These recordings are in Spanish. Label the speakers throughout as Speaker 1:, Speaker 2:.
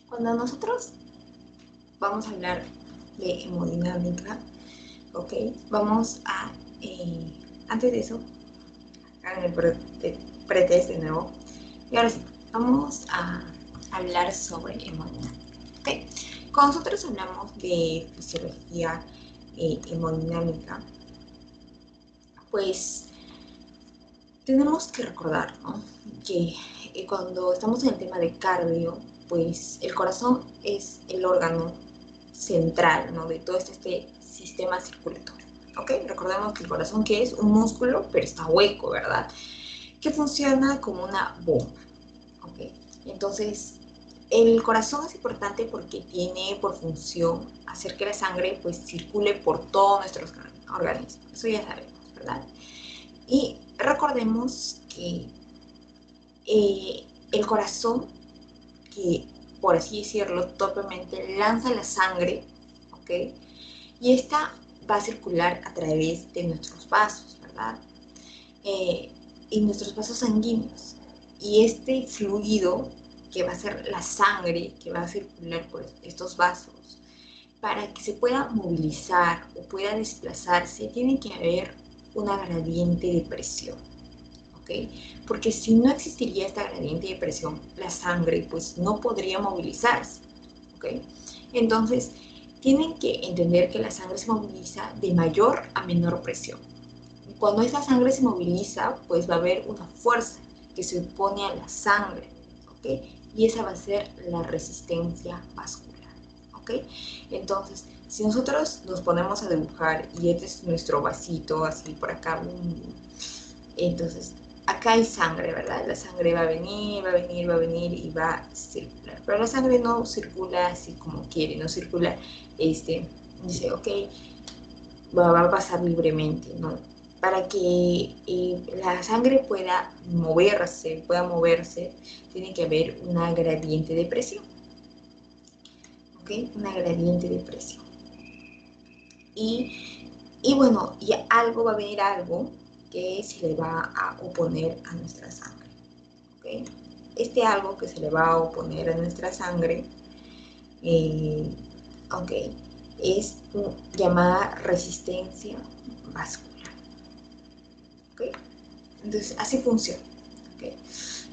Speaker 1: Cuando nosotros vamos a hablar de hemodinámica, ¿ok? Vamos a, antes de eso, hagan el pretest de nuevo. Y ahora sí, vamos a hablar sobre hemodinámica, ¿ok? Cuando nosotros hablamos de fisiología hemodinámica, pues tenemos que recordar, ¿no? Que cuando estamos en el tema de cardio, pues el corazón es el órgano central, ¿no? De todo este sistema circulatorio, ¿ok? Recordemos que el corazón que es un músculo, pero está hueco, ¿verdad? Que funciona como una bomba, ¿ok? Entonces, el corazón es importante porque tiene por función hacer que la sangre pues circule por todos nuestros organismos, eso ya sabemos, ¿verdad? Y recordemos que el corazón, que por así decirlo, torpemente lanza la sangre, ¿ok? Y esta va a circular a través de nuestros vasos, ¿verdad? Y nuestros vasos sanguíneos. Y este fluido, que va a ser la sangre, que va a circular por estos vasos, para que se pueda movilizar o pueda desplazarse, tiene que haber una gradiente de presión. ¿Okay? Porque si no existiría esta gradiente de presión, la sangre pues no podría movilizarse, ¿okay? Entonces, tienen que entender que la sangre se moviliza de mayor a menor presión. Cuando esta sangre se moviliza, pues va a haber una fuerza que se opone a la sangre, ¿okay? Y esa va a ser la resistencia vascular, ¿okay? Entonces, si nosotros nos ponemos a dibujar y este es nuestro vasito, así por acá, entonces acá hay sangre, ¿verdad? La sangre va a venir, va a venir, va a venir y va a circular. Pero la sangre no circula así como quiere, no circula, dice, ok, va a pasar libremente, ¿no? Para que la sangre pueda moverse, tiene que haber una gradiente de presión, ¿ok? Una gradiente de presión. Y bueno, y algo va a venir algo que se le va a oponer a nuestra sangre. ¿Okay? Este algo que se le va a oponer a nuestra sangre, okay, es llamada resistencia vascular. ¿Okay? Entonces, así funciona. ¿Okay?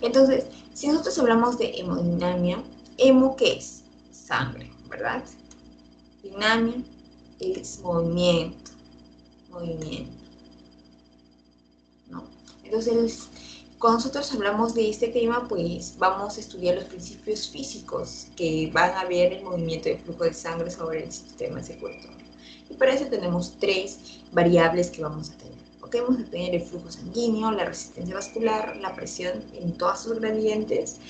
Speaker 1: Entonces, si nosotros hablamos de hemodinamia, hemo, ¿qué es? Sangre, ¿verdad? Dinamia es movimiento, ¿no? Entonces, cuando nosotros hablamos de este tema, pues vamos a estudiar los principios físicos que van a ver el movimiento de flujo de sangre sobre el sistema circulatorio. Y para eso tenemos tres variables que vamos a tener. ¿Okay? Vamos a tener el flujo sanguíneo, la resistencia vascular, la presión en todas sus gradientes.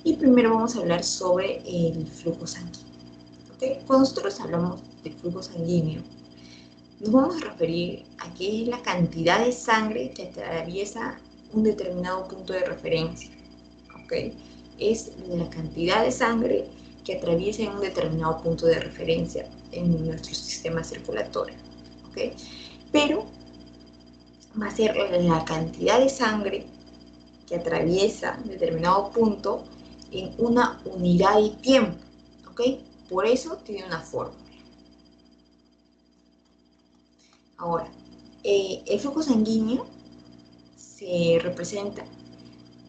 Speaker 1: Y primero vamos a hablar sobre el flujo sanguíneo. ¿Okay? Cuando nosotros hablamos de flujo sanguíneo, nos vamos a referir a qué es la cantidad de sangre que atraviesa un determinado punto de referencia, ¿ok? Es la cantidad de sangre que atraviesa en un determinado punto de referencia en nuestro sistema circulatorio, ¿ok? Pero va a ser la cantidad de sangre que atraviesa determinado punto en una unidad de tiempo, ¿ok? Por eso tiene una fórmula. Ahora, el flujo sanguíneo se representa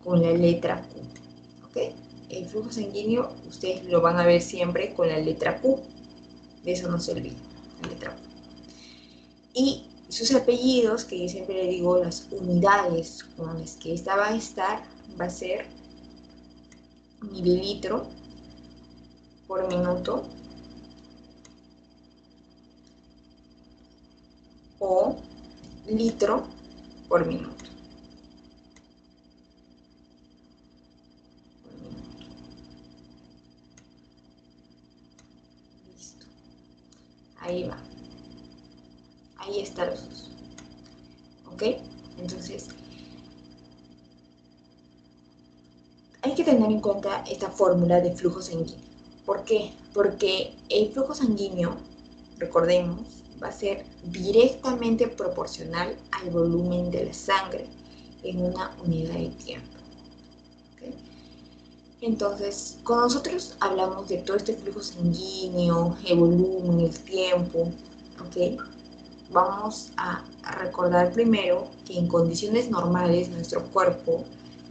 Speaker 1: con la letra Q, ¿ok? El flujo sanguíneo ustedes lo van a ver siempre con la letra Q, de eso no se olviden, la letra Q. Y sus apellidos, que yo siempre le digo las unidades con las que esta va a estar, va a ser mililitro por minuto o litro por minuto. Listo. Ahí va. Ahí están los dos. ¿Ok? Entonces, hay que tener en cuenta esta fórmula de flujo sanguíneo. ¿Por qué? Porque el flujo sanguíneo, recordemos, va a ser directamente proporcional al volumen de la sangre en una unidad de tiempo. ¿Okay? Entonces, cuando nosotros hablamos de todo este flujo sanguíneo, el volumen, el tiempo, ¿ok? Vamos a recordar primero que en condiciones normales nuestro cuerpo,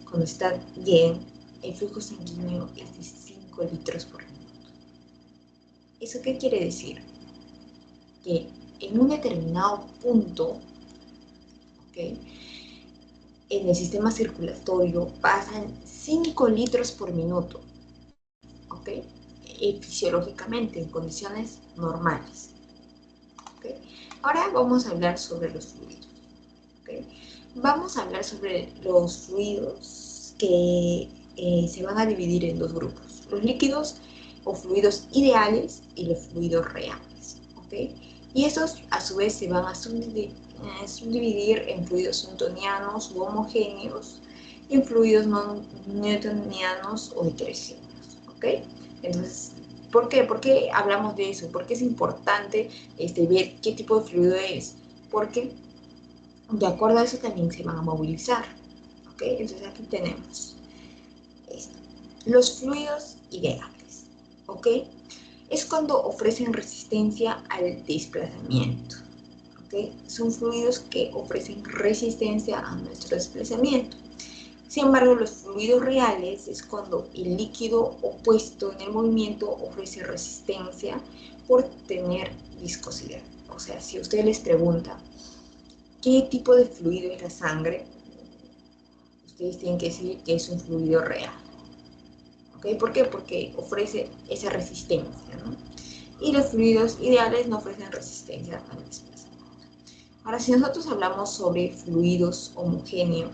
Speaker 1: cuando está bien, el flujo sanguíneo es de 5 litros por minuto. ¿Eso qué quiere decir? Que en un determinado punto, ¿ok?, en el sistema circulatorio pasan 5 litros por minuto, ¿ok? Fisiológicamente, en condiciones normales. ¿Okay? Ahora vamos a hablar sobre los fluidos. ¿Okay? Vamos a hablar sobre los fluidos que se van a dividir en dos grupos. Los líquidos o fluidos ideales y los fluidos reales. ¿Okay? Y esos a su vez se van a subdividir en fluidos newtonianos u homogéneos y en fluidos no newtonianos o heterogéneos. ¿Okay? Entonces, ¿por qué? ¿Por qué hablamos de eso? ¿Por qué es importante ver qué tipo de fluido es? Porque de acuerdo a eso también se van a movilizar. ¿Ok? Entonces aquí tenemos esto. Los fluidos ideales. ¿Ok? Es cuando ofrecen resistencia al desplazamiento. ¿Ok? Son fluidos que ofrecen resistencia a nuestro desplazamiento. Sin embargo, los fluidos reales es cuando el líquido opuesto en el movimiento ofrece resistencia por tener viscosidad. O sea, si usted les pregunta, ¿qué tipo de fluido es la sangre? Ustedes tienen que decir que es un fluido real. ¿Okay? ¿Por qué? Porque ofrece esa resistencia, ¿no? Y los fluidos ideales no ofrecen resistencia al desplazamiento. Ahora, si nosotros hablamos sobre fluidos homogéneos,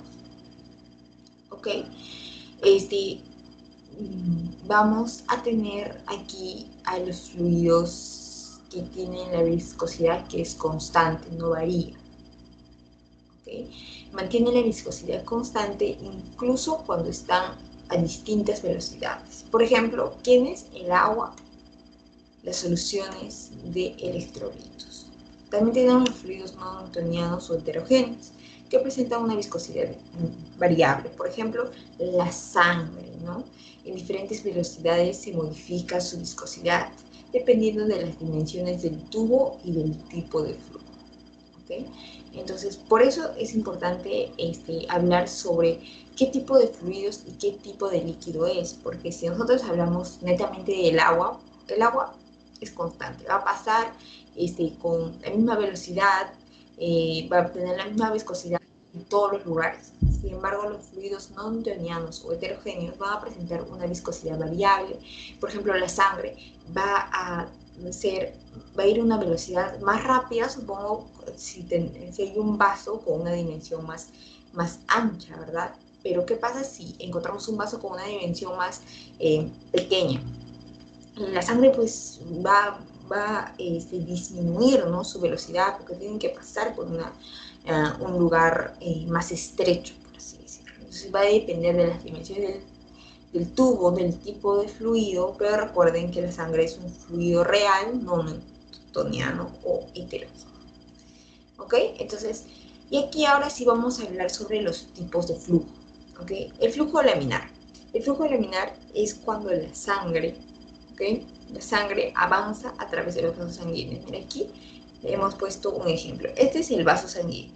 Speaker 1: ¿ok? Vamos a tener aquí a los fluidos que tienen la viscosidad que es constante, no varía. ¿Okay? Mantiene la viscosidad constante incluso cuando están a distintas velocidades. Por ejemplo, ¿quién es el agua? Las soluciones de electrolitos. También tenemos los fluidos no newtonianos o heterogéneos que presentan una viscosidad variable. Por ejemplo, la sangre, ¿no? En diferentes velocidades se modifica su viscosidad dependiendo de las dimensiones del tubo y del tipo de flujo. ¿Okay? Entonces, por eso es importante hablar sobre qué tipo de fluidos y qué tipo de líquido es, porque si nosotros hablamos netamente del agua, el agua es constante, va a pasar con la misma velocidad, va a tener la misma viscosidad en todos los lugares. Sin embargo, los fluidos no newtonianos o heterogéneos van a presentar una viscosidad variable. Por ejemplo, la sangre va a va a ir a una velocidad más rápida, supongo, si hay un vaso con una dimensión más ancha, ¿verdad? Pero ¿qué pasa si encontramos un vaso con una dimensión más pequeña? La sangre pues va a disminuir, ¿no?, su velocidad porque tienen que pasar por un lugar más estrecho, por así decirlo. Entonces va a depender de las dimensiones del tubo, del tipo de fluido, pero recuerden que la sangre es un fluido real, no newtoniano o heterogéneo. ¿Ok? Entonces, y aquí ahora sí vamos a hablar sobre los tipos de flujo. ¿Ok? El flujo laminar. El flujo laminar es cuando la sangre, ¿ok?, la sangre avanza a través de los vasos sanguíneos. Mira, aquí hemos puesto un ejemplo. Este es el vaso sanguíneo.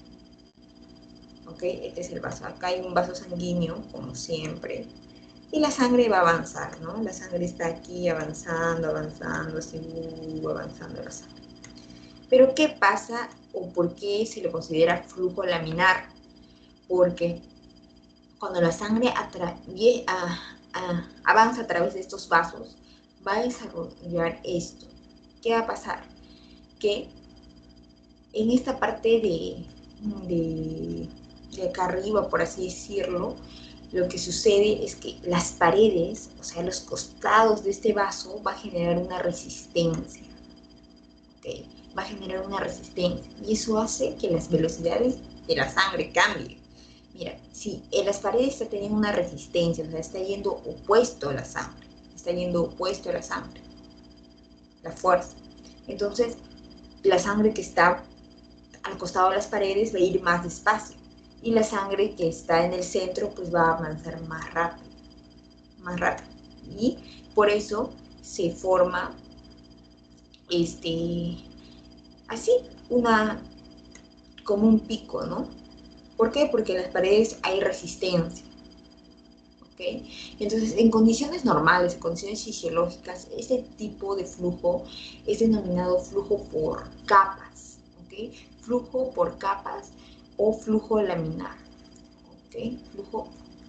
Speaker 1: ¿Ok? Este es el vaso. Acá hay un vaso sanguíneo, como siempre. Y la sangre va a avanzar, ¿no? La sangre está aquí avanzando, así, avanzando la sangre. Pero ¿qué pasa o por qué se le considera flujo laminar? Porque cuando la sangre avanza a través de estos vasos, va a desarrollar esto. ¿Qué va a pasar? Que en esta parte de acá arriba, por así decirlo, lo que sucede es que las paredes, o sea, los costados de este vaso, va a generar una resistencia. ¿Okay? Va a generar una resistencia. Y eso hace que las velocidades de la sangre cambien. Mira, si en las paredes está teniendo una resistencia, o sea, está yendo opuesto a la sangre. Está yendo opuesto a la sangre. La fuerza. Entonces, la sangre que está al costado de las paredes va a ir más despacio. Y la sangre que está en el centro pues va a avanzar más rápido. por eso se forma así, como un pico, ¿no? ¿Por qué? Porque en las paredes hay resistencia. ¿Okay? Entonces, en condiciones normales, en condiciones fisiológicas, este tipo de flujo es denominado flujo por capas, ¿ok? Flujo por capas o flujo laminar, ¿ok? Flujo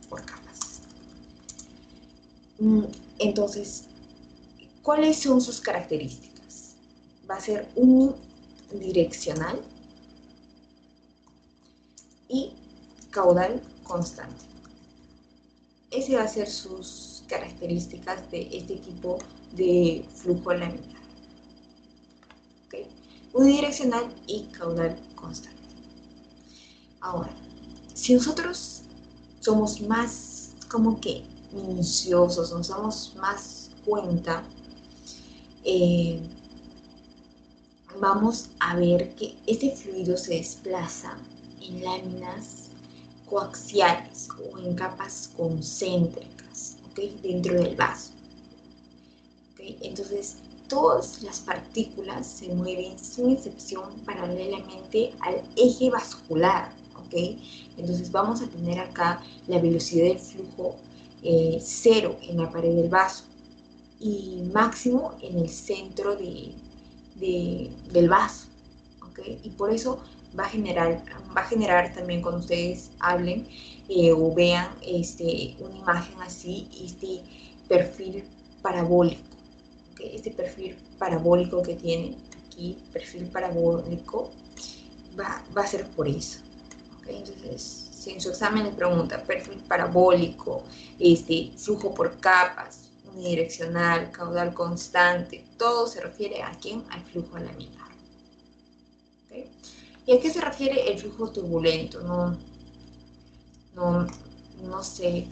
Speaker 1: por capas. Entonces, ¿cuáles son sus características? Va a ser unidireccional y caudal constante. Ese va a ser sus características de este tipo de flujo laminar. ¿Okay? Unidireccional y caudal constante. Ahora, si nosotros somos más como que minuciosos, nos damos más cuenta, vamos a ver que este fluido se desplaza en láminas coaxiales o en capas concéntricas, ¿okay? Dentro del vaso. ¿Okay? Entonces, todas las partículas se mueven sin excepción paralelamente al eje vascular. ¿Okay? Entonces, vamos a tener acá la velocidad del flujo cero en la pared del vaso y máximo en el centro del vaso. ¿Okay? Y por eso va a generar también cuando ustedes hablen o vean una imagen así, este perfil parabólico. ¿Okay? Este perfil parabólico que tiene aquí, perfil parabólico, va a ser por eso. ¿Okay? Entonces, si en su examen les pregunta perfil parabólico, flujo por capas, unidireccional, caudal constante, todo se refiere a ¿quién? Al flujo laminar. ¿Okay? ¿Y a qué se refiere el flujo turbulento? No sé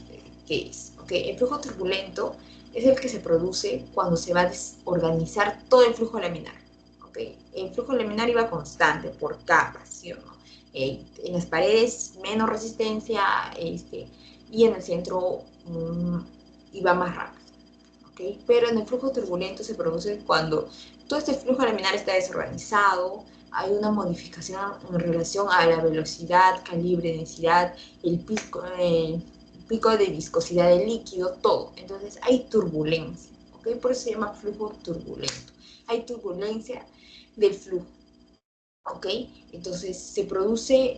Speaker 1: qué es. ¿Okay? El flujo turbulento es el que se produce cuando se va a desorganizar todo el flujo laminar. ¿Okay? El flujo laminar iba constante, por capas, ¿sí o no? En las paredes menos resistencia y en el centro iba más rápido. ¿Okay? Pero en el flujo turbulento se produce cuando todo este flujo laminar está desorganizado, hay una modificación en relación a la velocidad, calibre, densidad, el pico de viscosidad del líquido, todo. Entonces hay turbulencia, ¿okay? Por eso se llama flujo turbulento. Hay turbulencia del flujo, ¿ok? Entonces se produce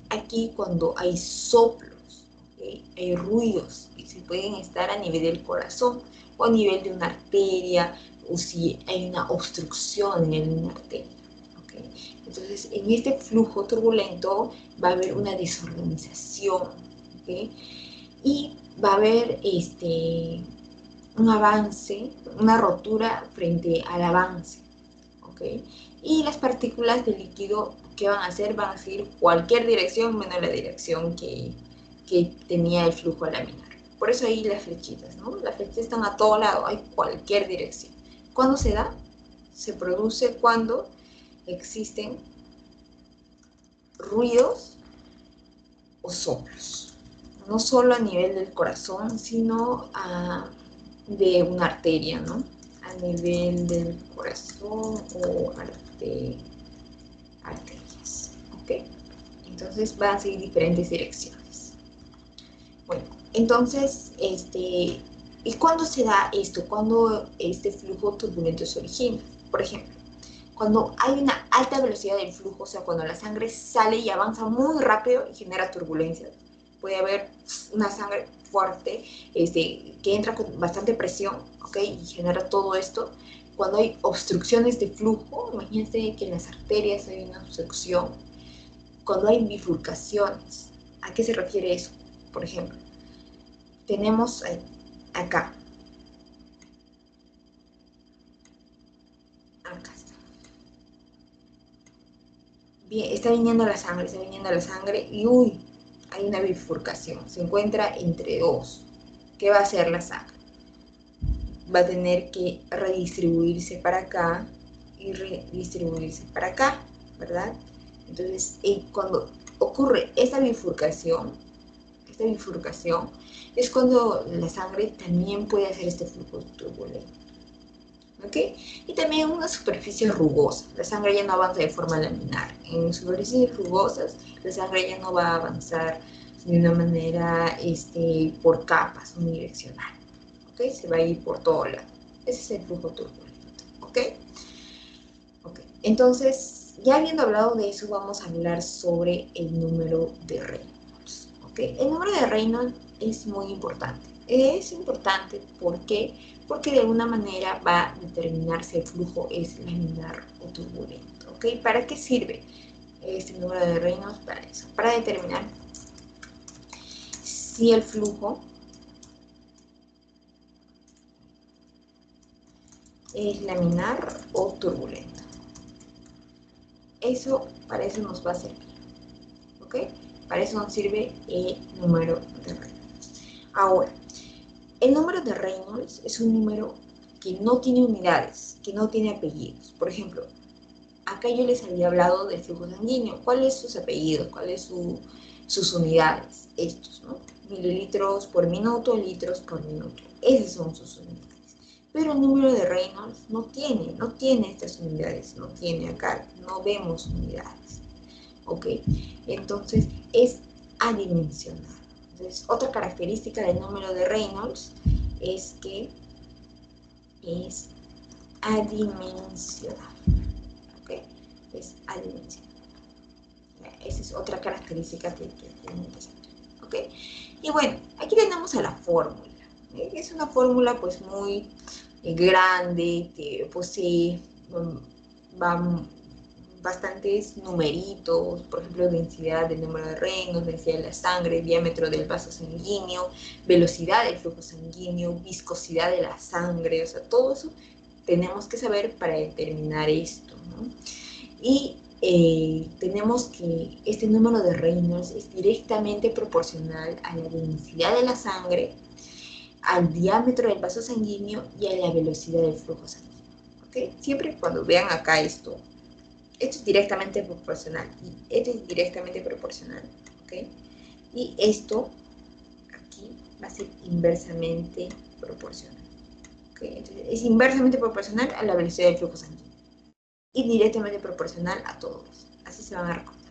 Speaker 1: aquí cuando hay soplos, ¿okay? Hay ruidos y se pueden estar a nivel del corazón o a nivel de una arteria o si hay una obstrucción en una arteria. ¿Okay? Entonces, en este flujo turbulento va a haber una desorganización, ¿okay? Y va a haber un avance, una rotura frente al avance, ¿okay? Y las partículas de líquido, ¿qué van a hacer? Van a seguir cualquier dirección menos la dirección que tenía el flujo laminar. Por eso ahí las flechitas, ¿no? Las flechitas están a todo lado, hay cualquier dirección. ¿Cuándo se da? Se produce cuando existen ruidos o soplos, no solo a nivel del corazón, sino de una arteria, ¿no? A nivel del corazón o arterias, ¿ok? Entonces van a seguir diferentes direcciones. Bueno, entonces, ¿y cuándo se da esto? ¿Cuándo este flujo turbulento se origina? Por ejemplo, cuando hay una alta velocidad del flujo, o sea, cuando la sangre sale y avanza muy rápido y genera turbulencias. Puede haber una sangre fuerte que entra con bastante presión, ¿ok? Y genera todo esto. Cuando hay obstrucciones de flujo, imagínense que en las arterias hay una obstrucción. Cuando hay bifurcaciones, ¿a qué se refiere eso? Por ejemplo, tenemos acá está. Bien, está viniendo la sangre y uy, hay una bifurcación, se encuentra entre dos. ¿Qué va a hacer la sangre? Va a tener que redistribuirse para acá y redistribuirse para acá, ¿verdad? Entonces, cuando ocurre esta bifurcación, esta bifurcación, es cuando la sangre también puede hacer este flujo turbulento. ¿Ok? Y también una superficie rugosa. La sangre ya no avanza de forma laminar. En superficies rugosas, la sangre ya no va a avanzar de una manera por capas unidireccional. ¿Ok? Se va a ir por todo lado. Ese es el flujo turbulento. ¿Ok? Ok. Entonces, ya habiendo hablado de eso, vamos a hablar sobre el número de Reynolds. ¿Ok? El número de Reynolds es muy importante. Es importante, ¿por qué? Porque de alguna manera va a determinar si el flujo es laminar o turbulento. ¿Ok? ¿Para qué sirve este número de Reynolds? Para eso, para determinar si el flujo es laminar o turbulento. Para eso nos va a servir. ¿Ok? Para eso nos sirve el número de Reynolds. Ahora, el número de Reynolds es un número que no tiene unidades, que no tiene apellidos. Por ejemplo, acá yo les había hablado del flujo sanguíneo. ¿Cuáles son sus apellidos? ¿Cuáles son sus unidades? Estos, ¿no? Mililitros por minuto, litros por minuto. Esas son sus unidades. Pero el número de Reynolds no tiene estas unidades, no tiene acá, no vemos unidades. ¿Ok? Entonces es adimensional. Entonces, otra característica del número de Reynolds es que es adimensional. ¿Ok? Es adimensional. Esa es otra característica que tiene que saber. ¿Ok? Y bueno, aquí tenemos a la fórmula. Es una fórmula pues muy grande que posee bastantes numeritos, por ejemplo, densidad del número de Reynolds, densidad de la sangre, diámetro del vaso sanguíneo, velocidad del flujo sanguíneo, viscosidad de la sangre, o sea, todo eso tenemos que saber para determinar esto, ¿no? Y tenemos que este número de Reynolds es directamente proporcional a la densidad de la sangre, al diámetro del vaso sanguíneo y a la velocidad del flujo sanguíneo. ¿Okay? Siempre cuando vean acá esto es directamente proporcional y esto es directamente proporcional. ¿Okay? Y esto aquí va a ser inversamente proporcional. ¿Okay? Entonces, es inversamente proporcional a la velocidad del flujo sanguíneo y directamente proporcional a todos. Así se van a recordar.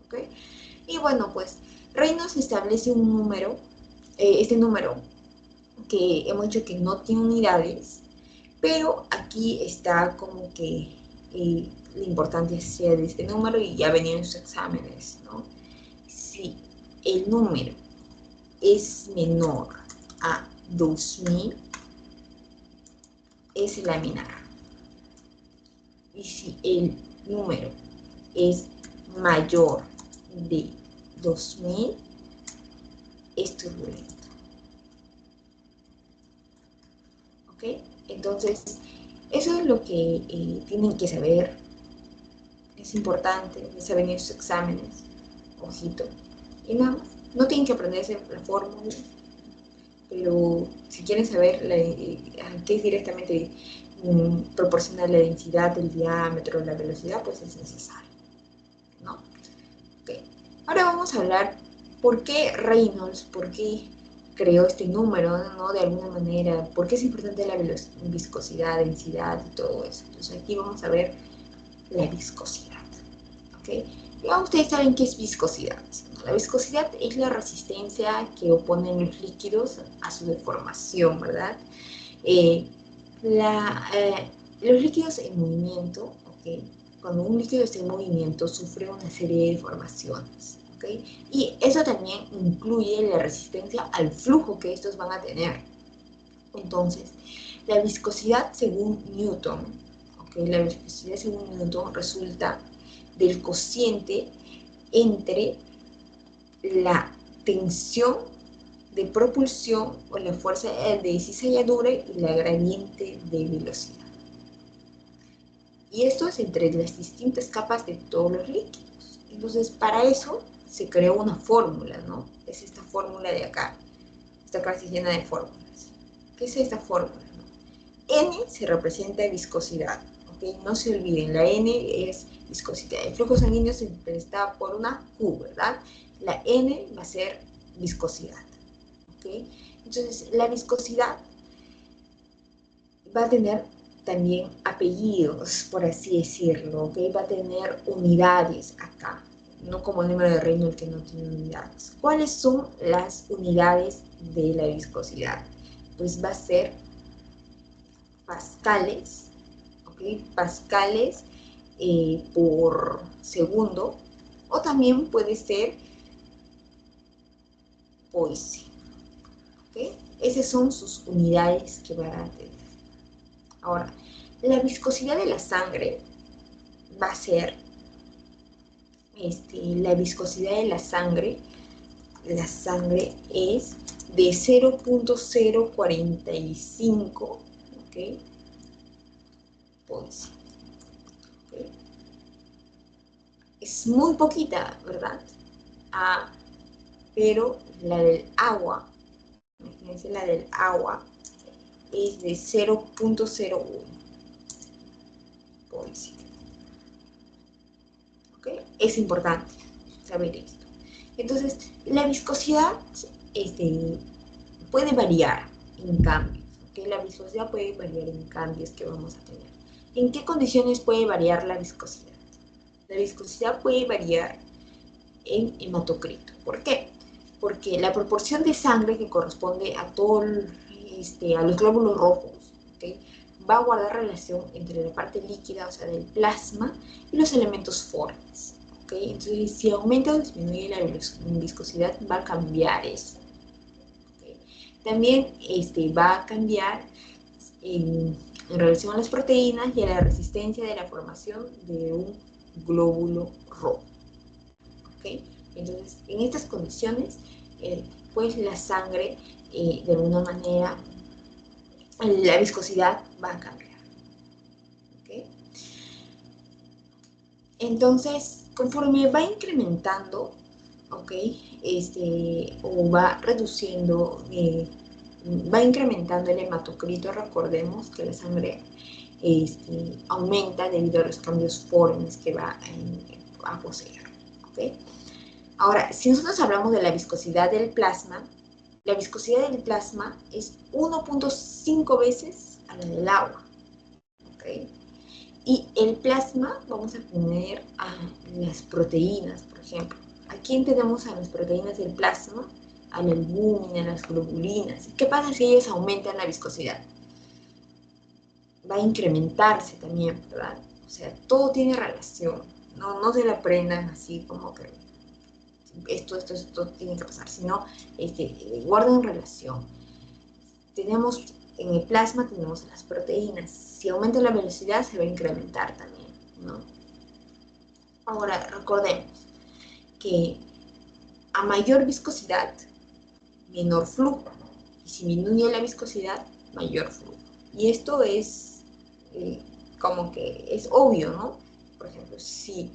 Speaker 1: ¿Okay? Y bueno, pues Reynolds establece un número, este número que hemos dicho que no tiene unidades, pero aquí está como que la importancia de este número y ya venían en sus exámenes, ¿no? Si el número es menor a 2000, es laminar. Y si el número es mayor de 2000, es turbulento. ¿Ok? Entonces, eso es lo que tienen que saber. Es importante, les saben en sus exámenes. Ojito. Y nada más. No tienen que aprenderse la fórmula, pero si quieren saber qué es directamente proporcional la densidad, el diámetro, la velocidad, pues es necesario, ¿no? Okay. Ahora vamos a hablar por qué Reynolds, por qué creó este número, ¿no? De alguna manera, por qué es importante la viscosidad, densidad y todo eso. Entonces aquí vamos a ver la viscosidad, ¿ok? Ya ustedes saben qué es viscosidad. La viscosidad es la resistencia que oponen los líquidos a su deformación, ¿verdad? Eh, los líquidos en movimiento, ¿ok? Cuando un líquido está en movimiento sufre una serie de deformaciones, ¿ok? Y eso también incluye la resistencia al flujo que estos van a tener. Entonces, la viscosidad según Newton, ¿ok? La viscosidad según Newton resulta del cociente entre la tensión de propulsión o la fuerza de cizalladura y la gradiente de velocidad. Y esto es entre las distintas capas de todos los líquidos. Entonces, para eso se creó una fórmula, ¿no? Es esta fórmula de acá. Esta clase llena de fórmulas. ¿Qué es esta fórmula? N se representa viscosidad, ¿ok? No se olviden, la N es viscosidad. El flujo sanguíneo se representa por una Q, ¿verdad? La N va a ser viscosidad. ¿Okay? Entonces, la viscosidad va a tener también apellidos, por así decirlo, ¿okay? Va a tener unidades acá, no como el número de Reynolds que no tiene unidades. ¿Cuáles son las unidades de la viscosidad? Pues va a ser pascales, ¿okay? Pascales por segundo, o también puede ser Poise. ¿Okay? Esas son sus unidades que van a tener. Ahora, la viscosidad de la sangre va a ser, la viscosidad de la sangre es de 0.045, ¿ok? Pues, ¿okay? Es muy poquita, ¿verdad? Pero la del agua, imagínense, la del agua es de 0.01. Pues, ¿ok? Es importante saber esto. Entonces, la viscosidad puede variar en cambios, ¿ok? La viscosidad puede variar en cambios que vamos a tener. ¿En qué condiciones puede variar la viscosidad? La viscosidad puede variar en hematocrito. ¿Por qué? Porque la proporción de sangre que corresponde a a los glóbulos rojos, ¿okay? Va a guardar relación entre la parte líquida, o sea, del plasma, y los elementos formes. ¿Okay? Entonces, si aumenta o disminuye la viscosidad, va a cambiar eso. ¿Okay? También va a cambiar en relación a las proteínas y a la resistencia de la formación de un glóbulo rojo. ¿Okay? Entonces, en estas condiciones, pues la sangre, de alguna manera, la viscosidad va a cambiar. ¿Okay? Entonces, conforme va incrementando, ¿ok? O va reduciendo, va incrementando el hematocrito. Recordemos que la sangre aumenta debido a los cambios formes que va a poseer, ¿ok? Ahora, si nosotros hablamos de la viscosidad del plasma, la viscosidad del plasma es 1.5 veces a la del agua, ¿ok? Y el plasma, vamos a poner a las proteínas, por ejemplo. Aquí tenemos a las proteínas del plasma, a la albúmina, a las globulinas. ¿Qué pasa si ellas aumentan la viscosidad? Va a incrementarse también, ¿verdad? O sea, todo tiene relación. No se la aprendan así como que esto tiene que pasar, sino guarden relación. Tenemos en el plasma, tenemos las proteínas. Si aumenta la velocidad, se va a incrementar también, ¿no? Ahora, recordemos que a mayor viscosidad, menor flujo. Y si disminuye la viscosidad, mayor flujo. Y esto es como que es obvio, ¿no? Por ejemplo, si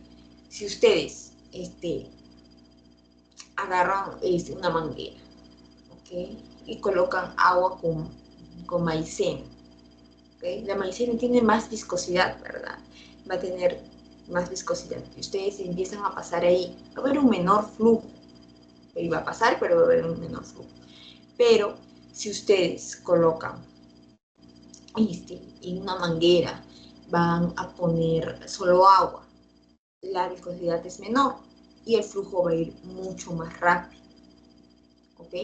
Speaker 1: ustedes agarran una manguera, ¿ok? Y colocan agua con maicena, ¿ok? La maicena tiene más viscosidad, ¿verdad? Va a tener más viscosidad. Y ustedes empiezan a pasar ahí, va a haber un menor flujo. Va a pasar, pero va a haber un menor flujo. Pero si ustedes colocan en una manguera, van a poner solo agua, la viscosidad es menor y el flujo va a ir mucho más rápido. ¿Ok?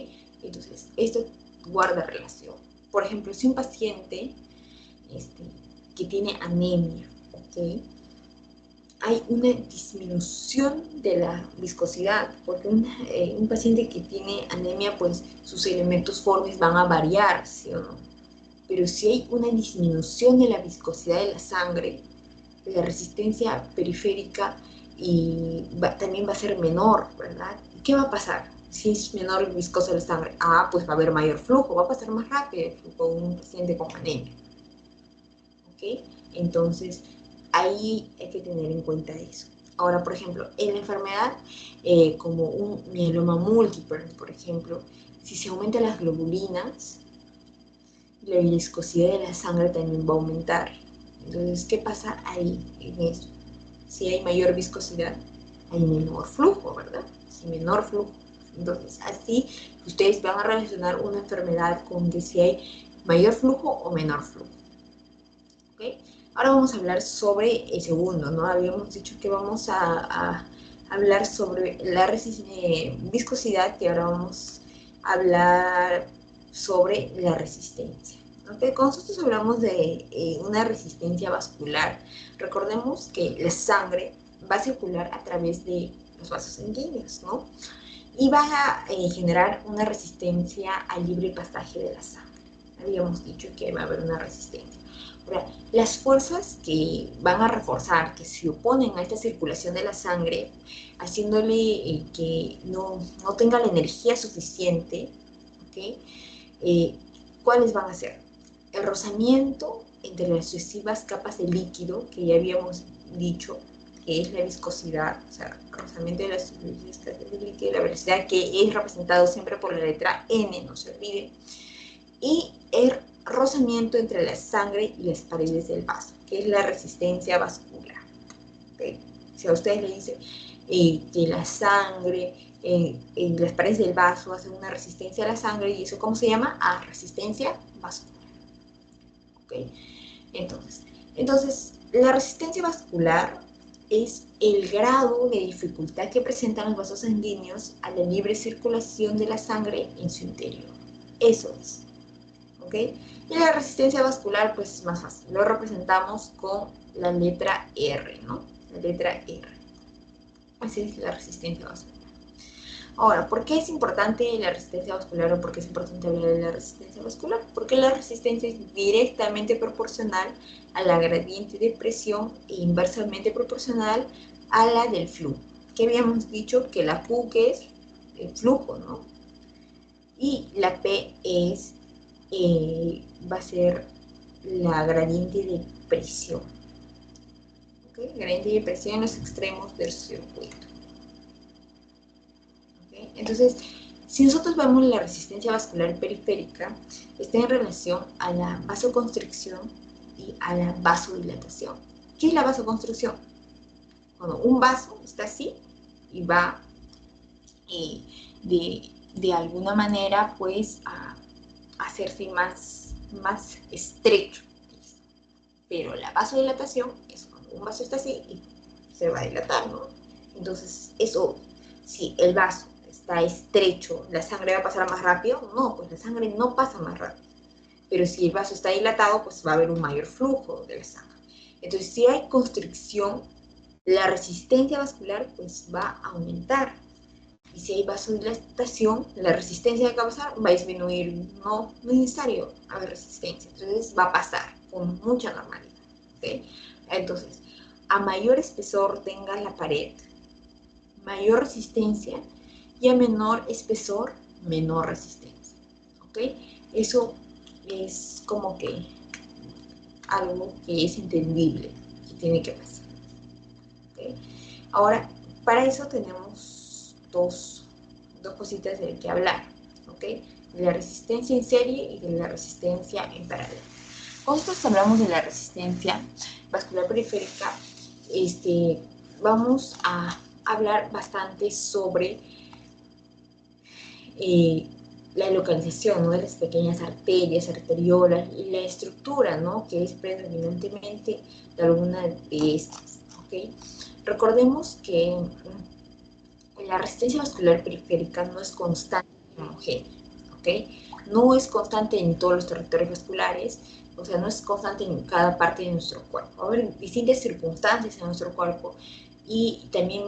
Speaker 1: Entonces, esto guarda relación. Por ejemplo, si un paciente que tiene anemia, ¿ok? Hay una disminución de la viscosidad, porque un paciente que tiene anemia, pues sus elementos formes van a variar, ¿sí o no? Pero si hay una disminución de la viscosidad de la sangre, la resistencia periférica también va a ser menor, ¿verdad? ¿Qué va a pasar si es menor viscosa la sangre? Pues va a haber mayor flujo, va a pasar más rápido el flujo de un paciente con anemia. ¿Ok? Entonces, ahí hay que tener en cuenta eso. Ahora, por ejemplo, en la enfermedad como un mieloma múltiple, por ejemplo, si se aumentan las globulinas, la viscosidad de la sangre también va a aumentar. Entonces, ¿qué pasa ahí en eso? Si hay mayor viscosidad, hay menor flujo, ¿verdad? Si menor flujo, Entonces, así ustedes van a relacionar una enfermedad con que si hay mayor flujo o menor flujo. ¿Okay? Ahora vamos a hablar sobre el segundo, ¿no? Habíamos dicho que vamos a hablar sobre la viscosidad, y ahora vamos a hablar sobre la resistencia. ¿Okay? Cuando nosotros hablamos de una resistencia vascular, recordemos que la sangre va a circular a través de los vasos sanguíneos, ¿no? Y va a generar una resistencia al libre pasaje de la sangre. Habíamos dicho que va a haber una resistencia. Ahora, las fuerzas que van a reforzar, que se oponen a esta circulación de la sangre, haciéndole que no tenga la energía suficiente, ¿okay? ¿Cuáles van a ser? El rozamiento entre las sucesivas capas de líquido, que ya habíamos dicho, que es la viscosidad, o sea, rozamiento de las sucesivas capas de líquido, la velocidad, que es representado siempre por la letra N, no se olvide, y el rozamiento entre la sangre y las paredes del vaso, que es la resistencia vascular. ¿Okay? Si a ustedes le dicen que la sangre, en las paredes del vaso hacen una resistencia a la sangre, y eso, ¿cómo se llama? Resistencia vascular. ¿Okay? Entonces, la resistencia vascular es el grado de dificultad que presentan los vasos sanguíneos a la libre circulación de la sangre en su interior. Eso es. ¿Okay? Y la resistencia vascular, pues es más fácil. Lo representamos con la letra R, ¿no? La letra R. Así es la resistencia vascular. Ahora, ¿por qué es importante la resistencia vascular o por qué es importante hablar de la resistencia vascular? Porque la resistencia es directamente proporcional a la gradiente de presión e inversamente proporcional a la del flujo. Que habíamos dicho que la Q que es el flujo, ¿no? Y la P es va a ser la gradiente de presión. ¿Okay? Gradiente de presión en los extremos del circuito. ¿Okay? Entonces, si nosotros vemos la resistencia vascular periférica, está en relación a la vasoconstricción y a la vasodilatación. ¿Qué es la vasoconstricción? Cuando un vaso está así y va de alguna manera, pues, a hacerse más estrecho. Pero la vasodilatación es cuando un vaso está así y se va a dilatar, ¿no? Entonces, eso, si el vaso está estrecho, ¿la sangre va a pasar más rápido? No, pues la sangre no pasa más rápido. Pero si el vaso está dilatado, pues va a haber un mayor flujo de la sangre. Entonces, si hay constricción, la resistencia vascular pues va a aumentar. Y si hay vasodilatación, la resistencia que va a pasar va a disminuir. No es necesario haber resistencia. Entonces va a pasar con mucha normalidad. ¿Okay? Entonces, a mayor espesor tenga la pared, mayor resistencia, y a menor espesor, menor resistencia. ¿Okay? Eso es como que algo que es entendible, que tiene que pasar. ¿Okay? Ahora, para eso tenemos dos cositas de que hablar, ¿ok? De la resistencia en serie y de la resistencia en paralelo. Cuando nosotros hablamos de la resistencia vascular periférica, vamos a hablar bastante sobre la localización, ¿no? De las pequeñas arterias, arteriolas y la estructura, ¿no? Que es predominantemente de alguna de estas, ¿ok? Recordemos que la resistencia vascular periférica no es constante y homogénea, ¿ok? No es constante en todos los territorios vasculares, o sea, no es constante en cada parte de nuestro cuerpo. Va a haber distintas circunstancias en nuestro cuerpo y también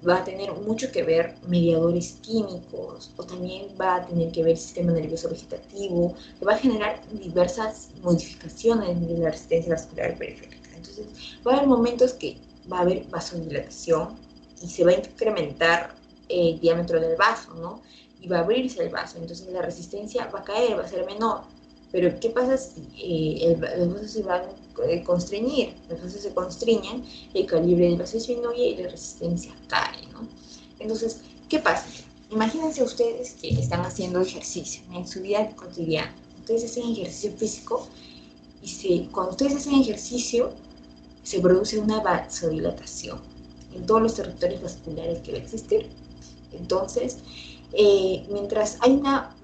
Speaker 1: va a tener mucho que ver mediadores químicos, o también va a tener que ver el sistema nervioso vegetativo, que va a generar diversas modificaciones de la resistencia vascular periférica. Entonces, va a haber momentos que va a haber vasodilatación y se va a incrementar el diámetro del vaso, ¿no? Y va a abrirse el vaso, entonces la resistencia va a caer, va a ser menor. Pero, ¿qué pasa si los vasos se van a constreñir? Los vasos se constriñen, el calibre del vaso disminuye y la resistencia cae, ¿no? Entonces, ¿qué pasa? Imagínense ustedes que están haciendo ejercicio en su vida cotidiana. Ustedes hacen ejercicio físico y cuando ustedes hacen ejercicio se produce una vasodilatación en todos los territorios vasculares que va a existir. Entonces, mientras hay una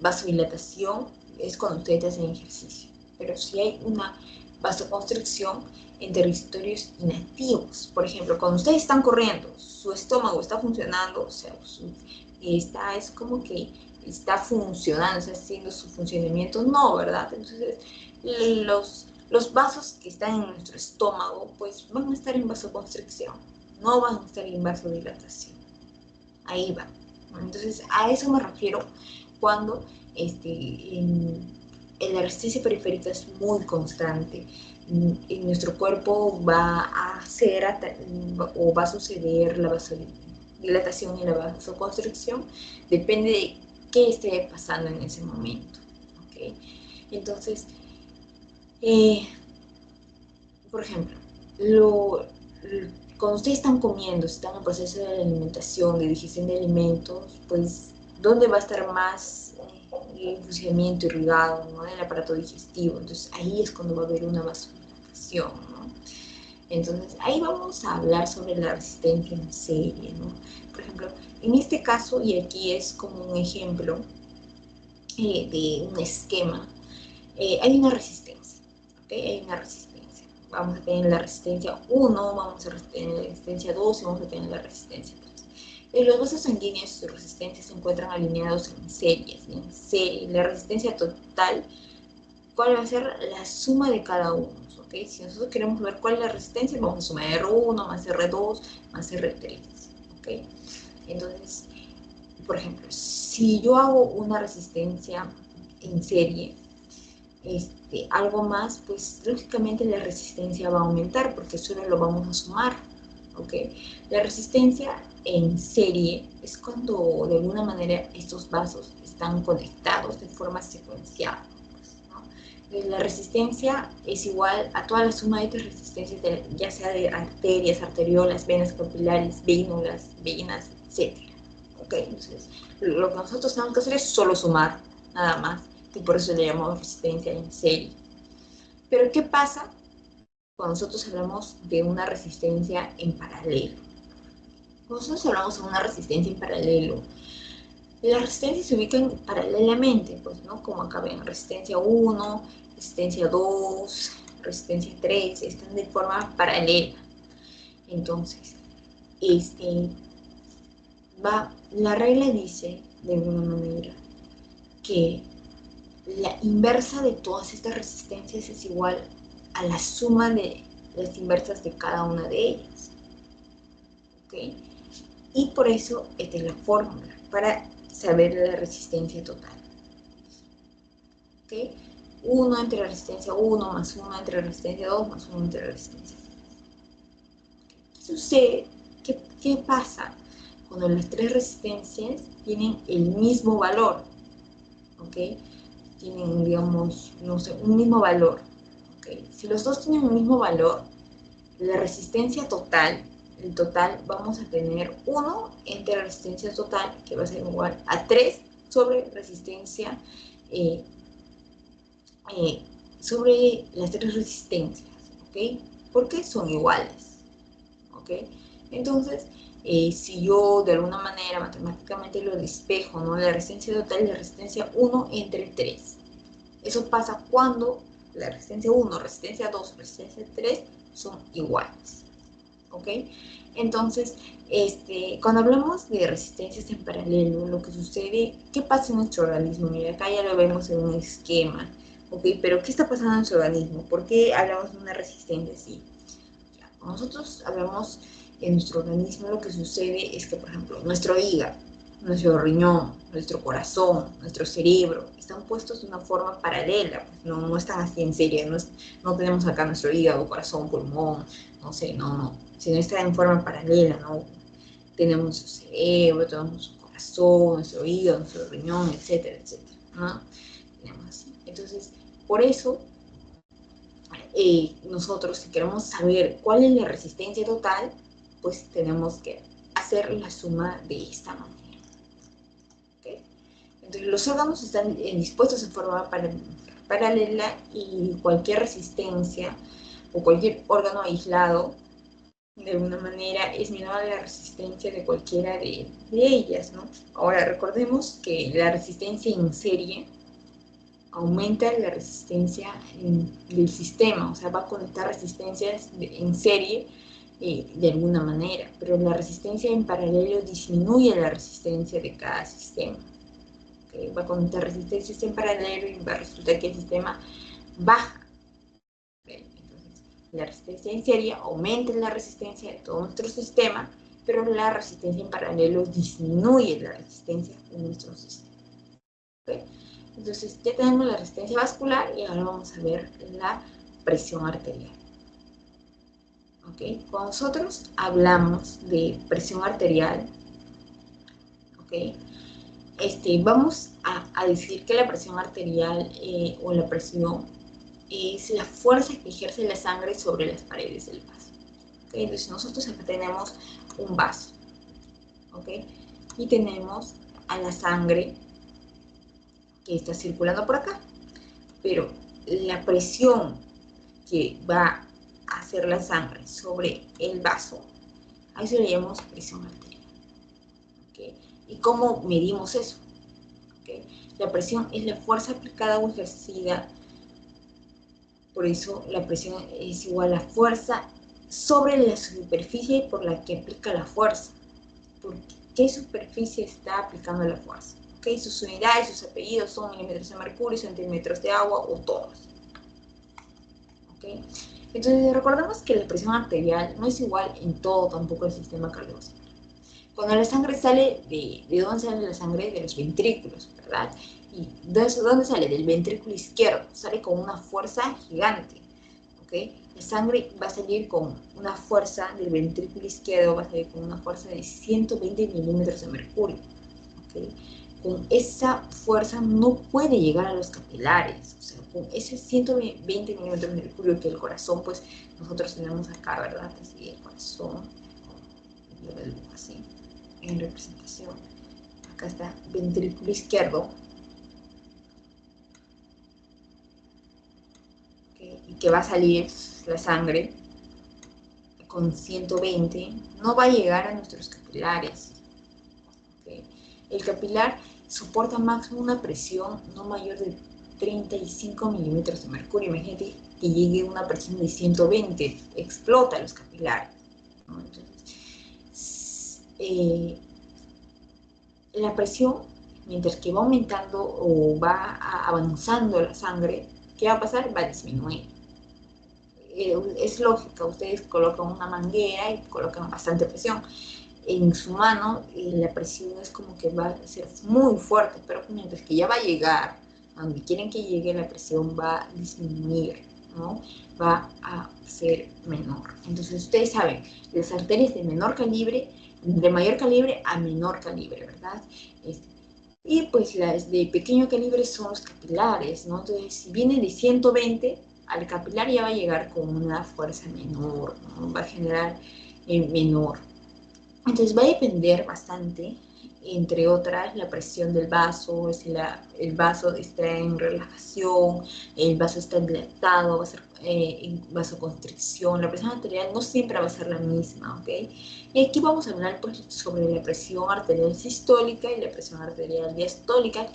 Speaker 1: vasodilatación, es cuando ustedes hacen ejercicio. Pero si hay una vasoconstricción en territorios inactivos, por ejemplo, cuando ustedes están corriendo, su estómago está funcionando, o sea, es como que está funcionando, está haciendo su funcionamiento, no, ¿verdad? Entonces, los vasos que están en nuestro estómago, pues van a estar en vasoconstricción, no van a estar en vasodilatación. Ahí va. Entonces, a eso me refiero cuando la resistencia periférica es muy constante. En nuestro cuerpo va a hacer o va a suceder la vasodilatación y la vasoconstricción, depende de qué esté pasando en ese momento. ¿Okay? Entonces, por ejemplo, cuando ustedes están comiendo, están en proceso de alimentación, de digestión de alimentos, pues, ¿dónde va a estar más funcionamiento irrigado, ¿no? En el aparato digestivo? Entonces, ahí es cuando va a haber una vasodilatación, ¿no? Entonces, ahí vamos a hablar sobre la resistencia en serie, ¿no? Por ejemplo, en este caso, y aquí es como un ejemplo de un esquema, hay una resistencia, ¿ok? Hay una resistencia. Vamos a tener la resistencia 1, vamos a tener la resistencia 2 y vamos a tener la resistencia 3. Los vasos sanguíneos y sus resistencias se encuentran alineados en series. En serie, la resistencia total, ¿cuál va a ser la suma de cada uno? ¿Okay? Si nosotros queremos ver cuál es la resistencia, vamos a sumar R1 más R2 más R3. ¿Okay? Entonces, por ejemplo, si yo hago una resistencia en serie, algo más, pues lógicamente la resistencia va a aumentar porque solo lo vamos a sumar, ¿ok? La resistencia en serie es cuando de alguna manera estos vasos están conectados de forma secuencial, pues, ¿no? La resistencia es igual a toda la suma de estas resistencias, ya sea de arterias, arteriolas, venas capilares, venas, etc. ¿Ok? Entonces, lo que nosotros tenemos que hacer es solo sumar, nada más, y por eso le llamamos resistencia en serie. Pero, ¿qué pasa cuando nosotros hablamos de una resistencia en paralelo? Cuando nosotros hablamos de una resistencia en paralelo, las resistencias se ubican paralelamente, pues, ¿no? Como acá ven, resistencia 1, resistencia 2, resistencia 3, están de forma paralela. Entonces, la regla dice, de alguna manera, que la inversa de todas estas resistencias es igual a la suma de las inversas de cada una de ellas. ¿Ok? Y por eso esta es la fórmula para saber la resistencia total. ¿Ok? 1 entre la resistencia 1 más 1 entre la resistencia 2 más 1 entre la resistencia 3. ¿Qué sucede? ¿Qué pasa cuando las tres resistencias tienen el mismo valor? ¿Ok? Tienen, digamos, no sé, un mismo valor. ¿Okay? Si los dos tienen el mismo valor, la resistencia total, el total, vamos a tener 1 entre la resistencia total, que va a ser igual a 3 sobre resistencia, sobre las tres resistencias, ¿ok? Porque son iguales, ¿ok? Entonces, si yo de alguna manera matemáticamente lo despejo, ¿no? La resistencia total es la resistencia 1 entre 3. Eso pasa cuando la resistencia 1, resistencia 2, resistencia 3 son iguales. ¿Ok? Entonces, cuando hablamos de resistencias en paralelo, lo que sucede, ¿qué pasa en nuestro organismo? Mira, acá ya lo vemos en un esquema. ¿Ok? Pero ¿qué está pasando en nuestro organismo? ¿Por qué hablamos de una resistencia así? Nosotros hablamos en nuestro organismo, lo que sucede es que, por ejemplo, nuestro hígado, nuestro riñón, nuestro corazón, nuestro cerebro, están puestos de una forma paralela, pues no están así en serie, no tenemos acá nuestro hígado, corazón, pulmón, no sé, no, sino están en forma paralela, ¿no? Tenemos nuestro cerebro, tenemos nuestro corazón, nuestro hígado, nuestro riñón, etcétera, etcétera, ¿no? Tenemos así. Entonces, por eso nosotros, si queremos saber cuál es la resistencia total, pues tenemos que hacer la suma de esta manera. ¿Okay? Entonces, los órganos están dispuestos en forma paralela y cualquier resistencia o cualquier órgano aislado de alguna manera es menor a la resistencia de cualquiera de ellas, ¿no? Ahora, recordemos que la resistencia en serie aumenta la resistencia del sistema, o sea, va a conectar resistencias en serie de alguna manera, pero la resistencia en paralelo disminuye la resistencia de cada sistema. ¿Okay? Va a conectar resistencias en paralelo y va a resultar que el sistema baja. ¿Okay? Entonces, la resistencia en serie aumenta la resistencia de todo nuestro sistema, pero la resistencia en paralelo disminuye la resistencia de nuestro sistema. ¿Okay? Entonces ya tenemos la resistencia vascular y ahora vamos a ver la presión arterial. ¿Okay? Cuando nosotros hablamos de presión arterial, ¿okay? Vamos a decir que la presión arterial o la presión es la fuerza que ejerce la sangre sobre las paredes del vaso. ¿Okay? Entonces nosotros acá tenemos un vaso, ¿okay? Y tenemos a la sangre que está circulando por acá, pero la presión que va a hacer la sangre sobre el vaso, a eso le llamamos presión arterial. ¿Okay? ¿Y cómo medimos eso? ¿Okay? La presión es la fuerza aplicada o ejercida, por eso la presión es igual a fuerza sobre la superficie por la que aplica la fuerza. ¿Por qué superficie está aplicando la fuerza? ¿Okay? Sus unidades, sus apellidos son milímetros de mercurio, centímetros de agua o todos. ¿Okay? Entonces recordemos que la presión arterial no es igual en todo tampoco el sistema cardiovascular. Cuando la sangre sale, ¿de dónde sale la sangre? De los ventrículos, ¿verdad? ¿Y dónde sale? Del ventrículo izquierdo. Sale con una fuerza gigante, ¿ok? La sangre va a salir con una fuerza del ventrículo izquierdo, va a salir con una fuerza de 120 milímetros de mercurio, ¿ok? Con esa fuerza no puede llegar a los capilares, o sea, con ese 120 milímetros de mercurio que el corazón, pues nosotros tenemos acá, ¿verdad? Así el corazón, yo lo dibujo así, en representación. Acá está ventrículo izquierdo, ¿okay? Y que va a salir la sangre con 120, no va a llegar a nuestros capilares, ¿okay? El capilar soporta máximo una presión no mayor de 35 milímetros de mercurio. Imagínate que llegue una presión de 120, explota los capilares, ¿no? Entonces, la presión, mientras que va aumentando o va avanzando la sangre, ¿qué va a pasar? Va a disminuir. Es lógica, ustedes colocan una manguera y colocan bastante presión. En su mano la presión es como que va a ser muy fuerte, pero mientras que ya va a llegar a donde quieren que llegue, la presión va a disminuir, ¿no? Va a ser menor. Entonces ustedes saben, las arterias de menor calibre, de mayor calibre a menor calibre, ¿verdad? Y pues las de pequeño calibre son los capilares, ¿no? Entonces si viene de 120, al capilar ya va a llegar con una fuerza menor, ¿no? Va a generar menor. Entonces va a depender bastante, entre otras, la presión del vaso, si el vaso está en relajación, el vaso está dilatado, va a ser en vasoconstricción. La presión arterial no siempre va a ser la misma, ¿ok? Y aquí vamos a hablar pues, sobre la presión arterial sistólica y la presión arterial diastólica.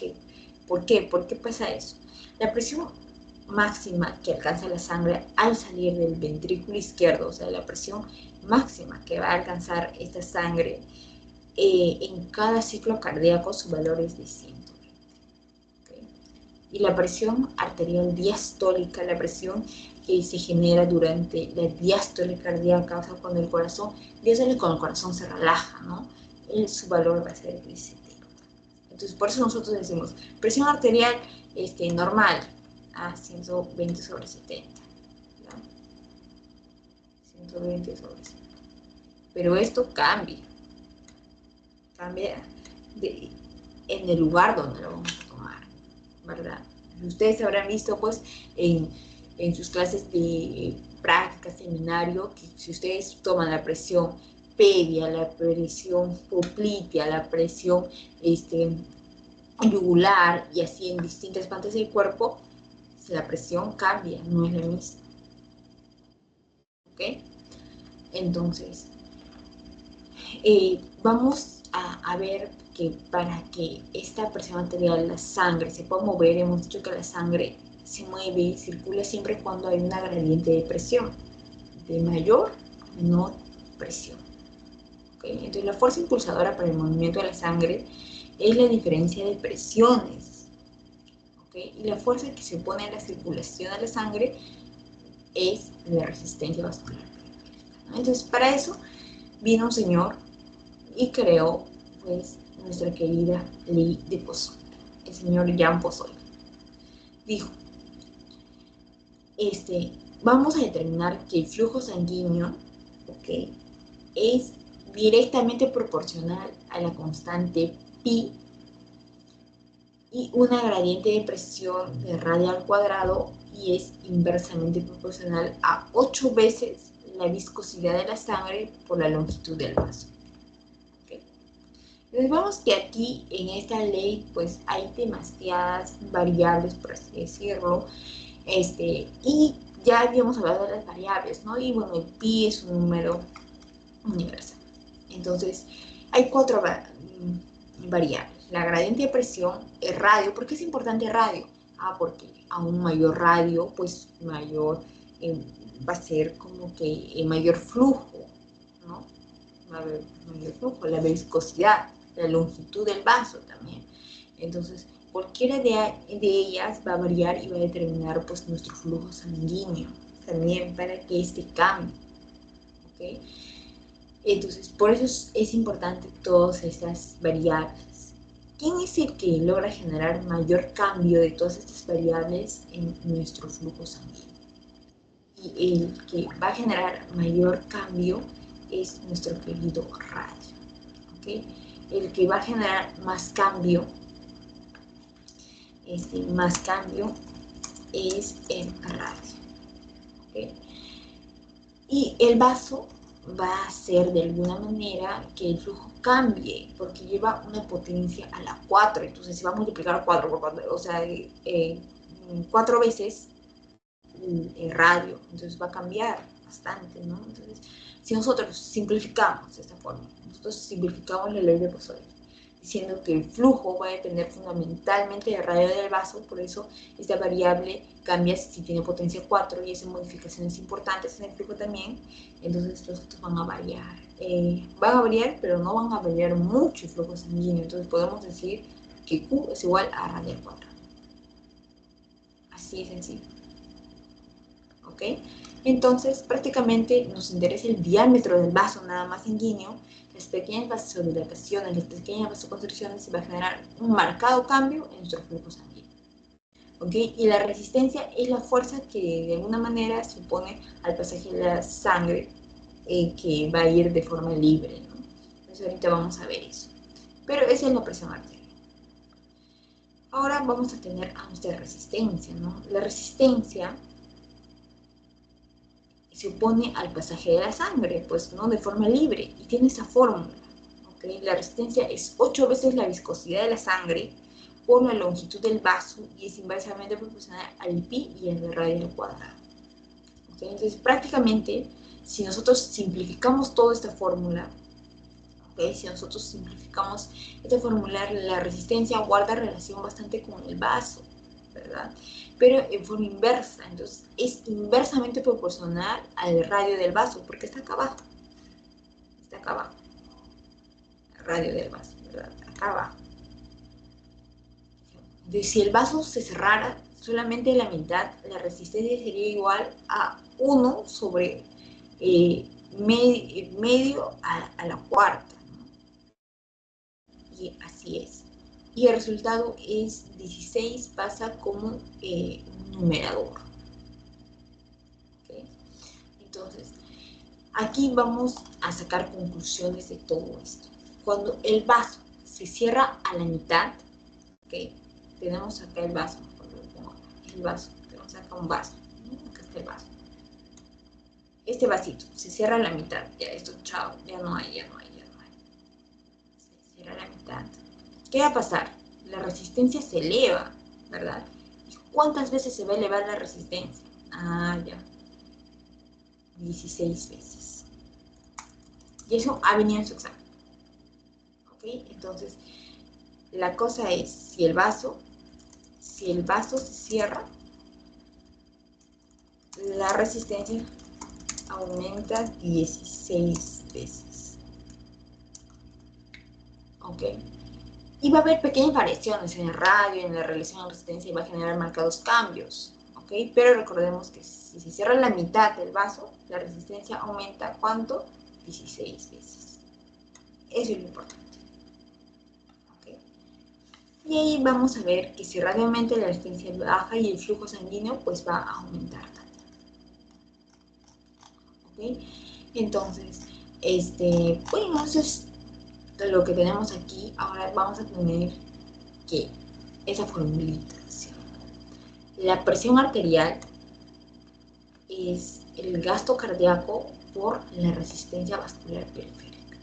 Speaker 1: ¿Por qué? ¿Por qué pasa eso? La presión máxima que alcanza la sangre al salir del ventrículo izquierdo, o sea, la presión máxima que va a alcanzar esta sangre en cada ciclo cardíaco, su valor es de 120. ¿Okay? Y la presión arterial diastólica, la presión que se genera durante la diástole cardíaca, o sea, cuando el corazón, cuando el corazón se relaja, ¿no? Su valor va a ser de 70. Entonces, por eso nosotros decimos presión arterial normal a 120 sobre 70. ¿Ya? 120 sobre 70. Pero esto cambia en el lugar donde lo vamos a tomar, ¿verdad? Ustedes habrán visto, pues, en sus clases de práctica, seminario, que si ustedes toman la presión pedia, la presión poplitea, la presión yugular y así en distintas partes del cuerpo, la presión cambia, no es la misma. ¿Ok? Entonces, vamos a ver que para que esta presión arterial, la sangre, se pueda mover, hemos dicho que la sangre se mueve, circula siempre cuando hay una gradiente de presión, de mayor a menor presión. ¿Okay? Entonces, la fuerza impulsadora para el movimiento de la sangre es la diferencia de presiones. ¿Okay? Y la fuerza que se pone en la circulación de la sangre es la resistencia vascular. Entonces, para eso vino un señor y creó, pues, nuestra querida ley de Poisson, el señor Jean Poisson. Dijo, vamos a determinar que el flujo sanguíneo, ¿okay?, es directamente proporcional a la constante pi y una gradiente de presión de radio al cuadrado y es inversamente proporcional a 8 veces la viscosidad de la sangre por la longitud del vaso. ¿Okay? Entonces vemos que aquí en esta ley pues hay demasiadas variables, por así decirlo, y ya habíamos hablado de las variables, ¿no? Y bueno, el pi es un número universal. Entonces, hay 4 variables. La gradiente de presión, el radio. ¿Por qué es importante el radio? Porque a un mayor radio, pues mayor va a ser como que mayor flujo, ¿no? Va a haber mayor flujo, la viscosidad, la longitud del vaso también. Entonces, cualquiera de ellas va a variar y va a determinar pues nuestro flujo sanguíneo también para que cambie. ¿Okay? Entonces, por eso es importante todas estas variables. ¿Quién es el que logra generar mayor cambio de todas estas variables en nuestro flujo sanguíneo? Y el que va a generar mayor cambio es nuestro querido radio. ¿Okay? El que va a generar más cambio es el radio. ¿Okay? Y el vaso va a hacer de alguna manera que el flujo cambie, porque lleva una potencia a la 4, entonces se va a multiplicar 4 por 4, o sea, 4 veces el radio, entonces va a cambiar bastante, ¿no? Entonces, si nosotros simplificamos esta forma, nosotros simplificamos la ley de Poisson, diciendo que el flujo va a depender fundamentalmente del radio del vaso, por eso esta variable cambia si tiene potencia 4 y esas modificaciones importantes en el flujo también, entonces los datos van a variar. Van a variar, pero no van a variar mucho el flujo sanguíneo, entonces podemos decir que Q es igual a radio al cuadrado. Así de sencillo. ¿Ok? Entonces, prácticamente nos interesa el diámetro del vaso nada más sanguíneo. Las pequeñas vasodilataciones, las pequeñas vasoconstricciones se va a generar un marcado cambio en nuestro flujo sanguíneo. ¿Ok? Y la resistencia es la fuerza que de alguna manera se opone al pasaje de la sangre que va a ir de forma libre, ¿no? Entonces ahorita vamos a ver eso. Pero esa es la presión arterial. Ahora vamos a tener a nuestra resistencia, ¿no? La resistencia se opone al pasaje de la sangre, pues, ¿no? De forma libre, y tiene esa fórmula, ¿okay? La resistencia es 8 veces la viscosidad de la sangre por la longitud del vaso y es inversamente proporcional al pi y al radio al cuadrado. ¿Okay? Entonces, prácticamente, si nosotros simplificamos toda esta fórmula, ¿okay? Si nosotros simplificamos esta fórmula, la resistencia guarda relación bastante con el vaso, ¿verdad? Pero en forma inversa, entonces es inversamente proporcional al radio del vaso, porque está acá abajo, el radio del vaso, ¿verdad? Acá abajo. Entonces, si el vaso se cerrara solamente la mitad, la resistencia sería igual a 1 sobre medio a la cuarta, ¿no? Y así es. Y el resultado es 16, pasa como un numerador. ¿Okay? Entonces, aquí vamos a sacar conclusiones de todo esto. Cuando el vaso se cierra a la mitad, ¿okay? Tenemos acá el vaso, tenemos acá un vaso, ¿no? Acá está el vaso. Este vasito se cierra a la mitad, ya esto, chao, ya no hay. Se cierra a la mitad. ¿Qué va a pasar? La resistencia se eleva, ¿verdad? ¿Y cuántas veces se va a elevar la resistencia? Ya. 16 veces. Y eso ha venido en su examen. ¿Ok? Entonces, la cosa es, si el vaso se cierra, la resistencia aumenta 16 veces. ¿Ok? Y va a haber pequeñas variaciones en el radio, en la relación de resistencia, y va a generar marcados cambios. ¿Ok? Pero recordemos que si se cierra la mitad del vaso, la resistencia aumenta, ¿cuánto? 16 veces. Eso es lo importante. ¿Ok? Y ahí vamos a ver que si radialmente la resistencia baja y el flujo sanguíneo, pues va a aumentar también. ¿Ok? Entonces, bueno, eso es lo que tenemos aquí. Ahora vamos a tener que esa formulita, ¿sí? La presión arterial es el gasto cardíaco por la resistencia vascular periférica.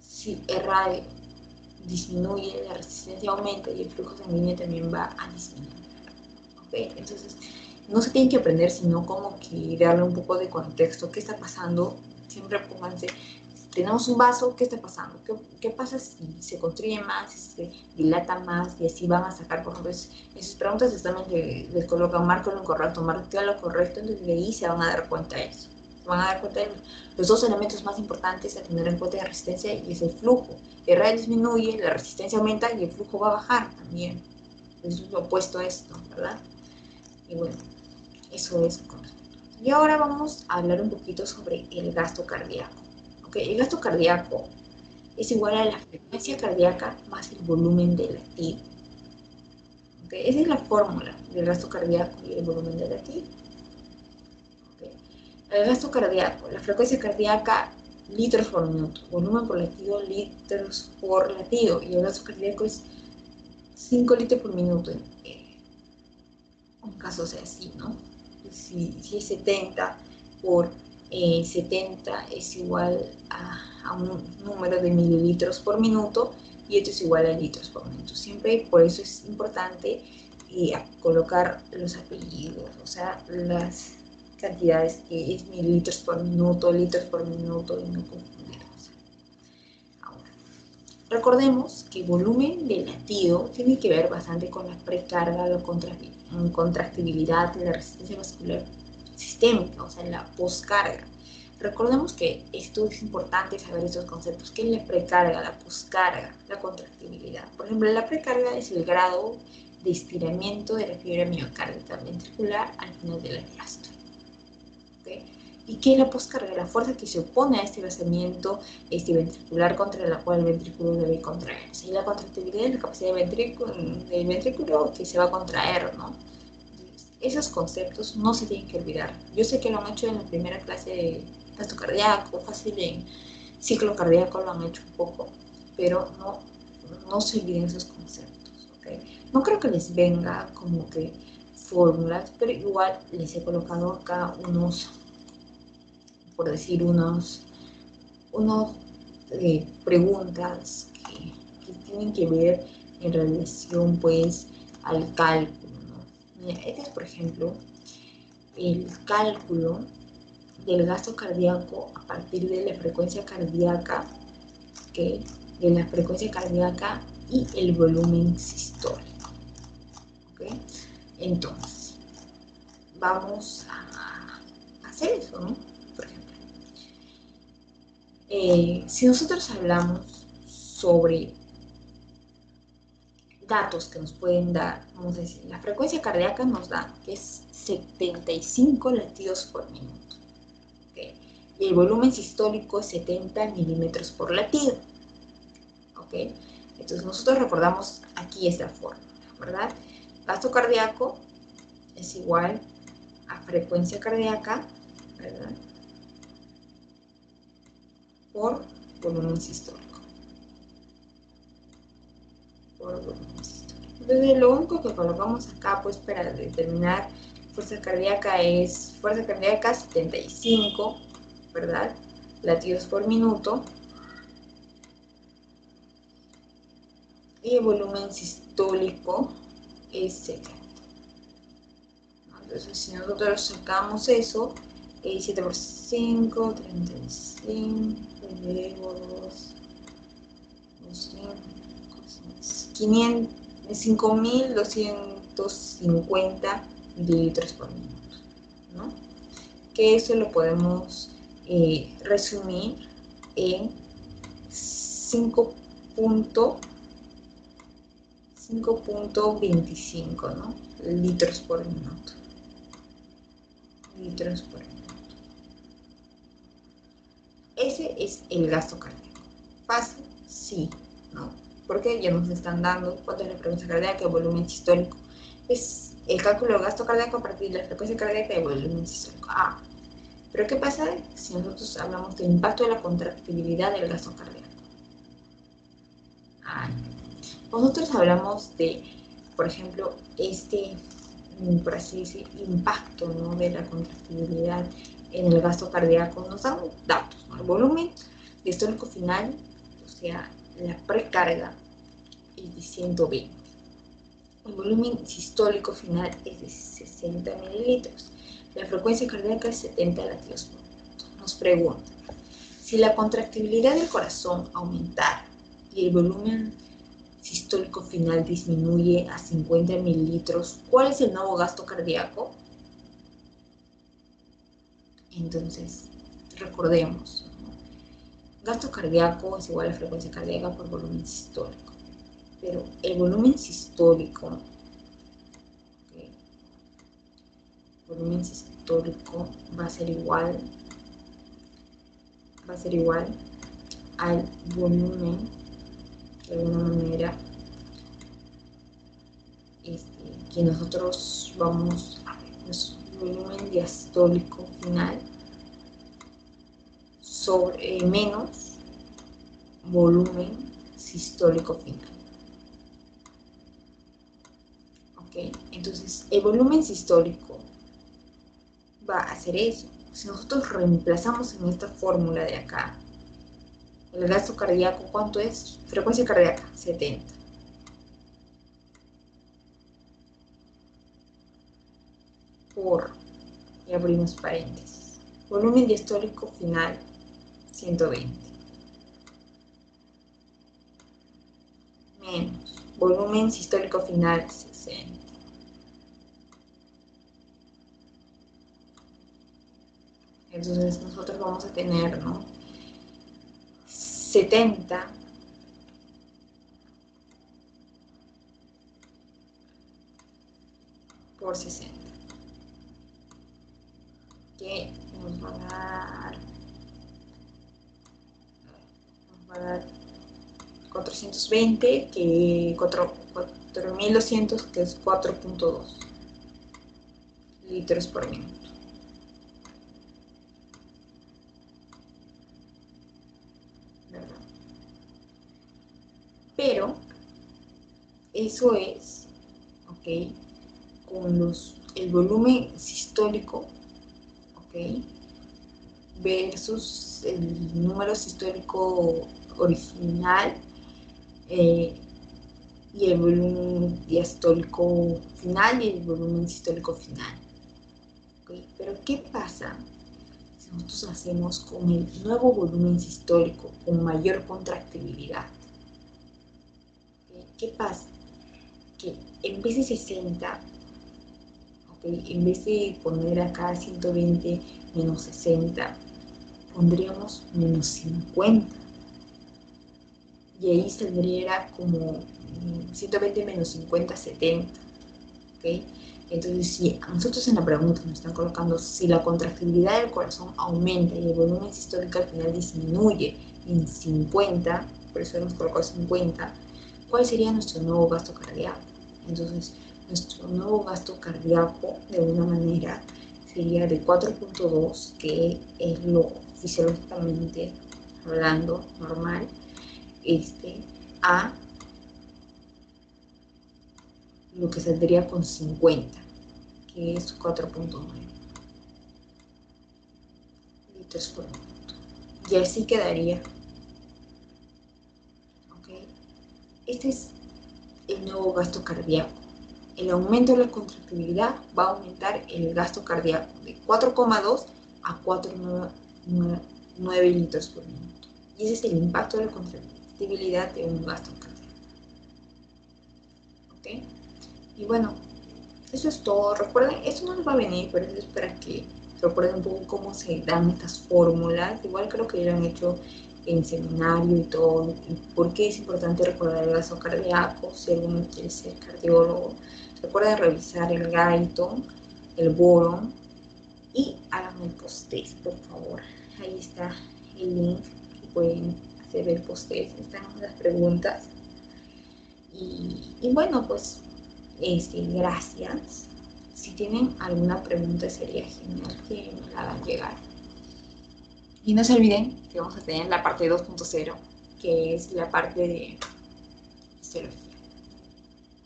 Speaker 1: Si el radio disminuye, la resistencia aumenta y el flujo sanguíneo también va a disminuir. ¿Okay? Entonces, no se tienen que aprender, sino como que darle un poco de contexto. ¿Qué está pasando? Siempre pónganse, tenemos un vaso, ¿qué está pasando? ¿Qué pasa si se construye más, si se dilata más? Y así van a sacar, por ejemplo, esas preguntas exactamente les colocan marco lo incorrecto, marca lo correcto, entonces de ahí se van a dar cuenta de eso. Se van a dar cuenta de los dos elementos más importantes a tener en cuenta de resistencia, y es el flujo. El radio disminuye, la resistencia aumenta y el flujo va a bajar también. Eso es lo opuesto a esto, ¿verdad? Y bueno, eso es. Y ahora vamos a hablar un poquito sobre el gasto cardíaco. ¿Okay? El gasto cardíaco es igual a la frecuencia cardíaca más el volumen de latido. ¿Okay? Esa es la fórmula del gasto cardíaco y el volumen de latido. ¿Okay? El gasto cardíaco, la frecuencia cardíaca, litros por minuto, volumen por latido, litros por latido, y el gasto cardíaco es 5 litros por minuto. Un caso sea así, ¿no? Si es 70 por 70 es igual a un número de mililitros por minuto, y esto es igual a litros por minuto. Siempre por eso es importante colocar los apellidos, o sea, las cantidades que es mililitros por minuto, litros por minuto, y no confundirnos. Ahora, recordemos que el volumen del latido tiene que ver bastante con la precarga, la contractibilidad y la resistencia vascular sistémica, o sea, la poscarga. Recordemos que esto es importante saber estos conceptos, que es la precarga, la poscarga, la contractibilidad. Por ejemplo, la precarga es el grado de estiramiento de la fibra miocárdica ventricular al final de la diástole. ¿Okay? ¿Y qué es la poscarga? La fuerza que se opone a este vaciamiento ventricular, contra la cual el ventrículo debe contraerse. Y la contractibilidad es la capacidad del ventrículo que se va a contraer, ¿no? Entonces, esos conceptos no se tienen que olvidar. Yo sé que lo han hecho en la primera clase de gasto cardíaco, fácil en ciclo cardíaco lo han hecho un poco, pero no se olviden esos conceptos, ¿ok? No creo que les venga como que fórmulas, pero igual les he colocado acá unos, por decir, unos preguntas que tienen que ver en relación, pues, al cálculo, ¿no? Mira, este es, por ejemplo, el cálculo del gasto cardíaco a partir de la frecuencia cardíaca, ¿okay? De la frecuencia cardíaca y el volumen sistólico, ¿okay? Entonces, vamos a hacer eso, ¿no? Por ejemplo, si nosotros hablamos sobre datos que nos pueden dar, vamos a decir, la frecuencia cardíaca nos da que es 75 latidos por minuto, ¿okay? Y el volumen sistólico es 70 milímetros por latido, ¿okay? Entonces nosotros recordamos aquí esta fórmula, ¿verdad? Gasto cardíaco es igual a frecuencia cardíaca, ¿verdad? Por volumen sistólico. Por volumen sistólico. Entonces lo único que colocamos acá, pues, para determinar fuerza cardíaca es fuerza cardíaca 75, ¿verdad? Latidos por minuto. Y el volumen sistólico es 70. Entonces, si nosotros sacamos eso, 7 por 5, 35, luego 5.250 mililitros por minuto, ¿no? Que eso lo podemos resumir en 5.25, ¿no? Litros por minuto. Litros por minuto. Ese es el gasto cardíaco. ¿Fácil? Sí, ¿no? Porque ya nos están dando cuánto es la frecuencia cardíaca, el volumen sistólico. Es el cálculo de gasto cardíaco a partir de la frecuencia cardíaca y el volumen sistólico. Pero ¿qué pasa si nosotros hablamos del impacto de la contractibilidad del gasto cardíaco? Nosotros hablamos de, por ejemplo, por así decir, impacto, ¿no?, de la contractibilidad en el gasto cardíaco. Nos dan datos, ¿no? El volumen diastólico final, o sea, la precarga, es de 120. El volumen sistólico final es de 60 mililitros. La frecuencia cardíaca es 70 latidos por minuto. Nos preguntan, si la contractibilidad del corazón aumentara y el volumen sistólico final disminuye a 50 mililitros, ¿cuál es el nuevo gasto cardíaco? Entonces, recordemos, ¿no? Gasto cardíaco es igual a frecuencia cardíaca por volumen sistólico. Pero el volumen sistólico, ¿okay?, volumen sistólico va a ser igual al volumen, de alguna manera, que nosotros vamos a ver, volumen diastólico final sobre menos volumen sistólico final. ¿Ok? Entonces, el volumen sistólico va a hacer eso. Si nosotros reemplazamos en esta fórmula de acá, el gasto cardíaco, ¿cuánto es? Frecuencia cardíaca, 70. Por, y abrimos paréntesis, volumen diastólico final, 120. Menos volumen sistólico final, 60. Entonces nosotros vamos a tener, ¿no?, 70 por 60, que nos va a dar 420, que 4200, que es 4.2 litros por minuto. ¿Verdad? Pero eso es, ¿ok?, con el volumen sistólico, ¿ok?, versus el número sistólico original y el volumen diastólico final y el volumen sistólico final. ¿Okay? Pero ¿qué pasa si nosotros hacemos con el nuevo volumen sistólico con mayor contractibilidad? ¿Okay? ¿Qué pasa? Que en vez de 60, ¿okay?, en vez de poner acá 120 menos 60, pondríamos menos 50. Y ahí saldría como 120 menos 50, 70. ¿Okay? Entonces, si a nosotros en la pregunta nos están colocando si la contractibilidad del corazón aumenta y el volumen sistólico al final disminuye en 50, por eso hemos colocado 50, ¿cuál sería nuestro nuevo gasto cardíaco? Entonces, nuestro nuevo gasto cardíaco, de alguna manera, sería de 4.2, que es lo fisiológicamente hablando normal, a lo que saldría con 50, que es 4.9 litros por minuto. Y así quedaría. ¿Okay? Este es el nuevo gasto cardíaco. El aumento de la contractibilidad va a aumentar el gasto cardíaco de 4,2 a 4,9 litros por minuto. Y ese es el impacto de la contractibilidad de un gasto cardíaco. ¿Ok? Y bueno, eso es todo. Recuerden, esto no les va a venir, pero eso es para que recuerden un poco cómo se dan estas fórmulas. Igual creo que ya lo han hecho en seminario y todo. Y por qué es importante recordar el gasto cardíaco si alguno quiere ser cardiólogo. Recuerden revisar el Guyton, el Boron y hagan el post-test, por favor. Ahí está el link que pueden hacer el post-test. Están las preguntas. Y bueno, pues gracias. Si tienen alguna pregunta sería genial que me la hagan llegar. Y no se olviden que vamos a tener la parte 2.0, que es la parte de fisiología,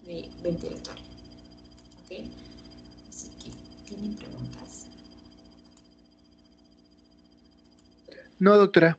Speaker 1: de ventilatorio. ¿Ok? Así que, ¿tienen preguntas?
Speaker 2: No, doctora.